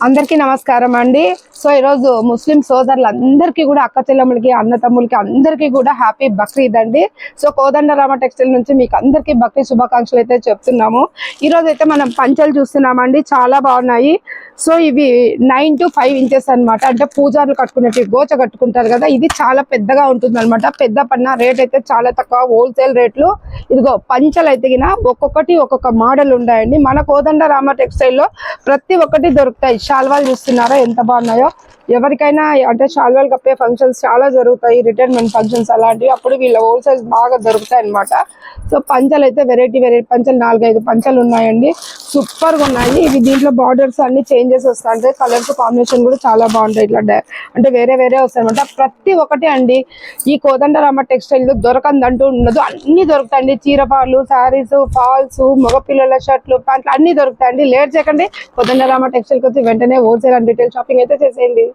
అందరికీ నమస్కారం అండి. సో ఈరోజు ముస్లిం సోదరులందరికీ కూడా అక్క చెల్లెమ్మలకి అన్న తమ్ములకి అందరికీ కూడా హ్యాపీ బక్రీద్ అండి. సో కోదండరామ టెక్స్టైల్ నుంచి మీకు అందరికీ బక్రీద్ శుభాకాంక్షలు అయితే చెప్తున్నాము. ఈరోజు అయితే మనం పంచలు చూస్తున్నామండి, చాలా బాగున్నాయి. సో ఇవి 9 to 5 ఇంచెస్ అనమాట. అంటే పూజారులు కట్టుకునేటి గోచ కట్టుకుంటారు కదా, ఇది చాలా పెద్దగా ఉంటుంది అనమాట. పెద్ద పన్న రేట్ అయితే చాలా తక్కువ, హోల్సేల్ రేట్లు. ఇదిగో పంచలు అయితే ఒక్కొక్కటి ఒక్కొక్క మోడల్ ఉన్నాయండి. మన కోదండరామ టెక్స్టైల్లో ప్రతి ఒక్కటి దొరుకుతాయి. శాల్వాలు చూస్తున్నారా ఎంత బాగున్నాయో. ఎవరికైనా అంటే శాల్వాలు కప్పే ఫంక్షన్స్ చాలా జరుగుతాయి, రిటైర్మెంట్ ఫంక్షన్స్ అలాంటివి, అప్పుడు వీళ్ళ హోల్సేల్ బాగా దొరుకుతాయి అనమాట. సో పంచలు అయితే వెరైటీ పంచలు 4-5 పంచలు ఉన్నాయండి, సూపర్గా ఉన్నాయి. ఇవి దీంట్లో బార్డర్స్ అన్ని చేంజెస్ వస్తాయి, కలర్స్ కాంబినేషన్ కూడా చాలా బాగుంటాయి. ఇట్లా అంటే వేరే వస్తాయి అనమాట. ప్రతి ఒక్కటి అండి ఈ కోదండరామ టెక్స్టైల్ దొరకందంటూ ఉండదు, అన్ని దొరుకుతాయండి. చీరపాలు, శారీస్, ఫాల్స్, మగపిల్లల షర్ట్లు, ప్యాంట్లు అన్ని దొరుకుతాయండి. లేట్ చేయకండి, కోదండరామ టెక్స్టైల్కి వచ్చి వెంటనే హోల్సేల్ అండ్ రిటైల్ షాపింగ్ అయితే చేసేయండి.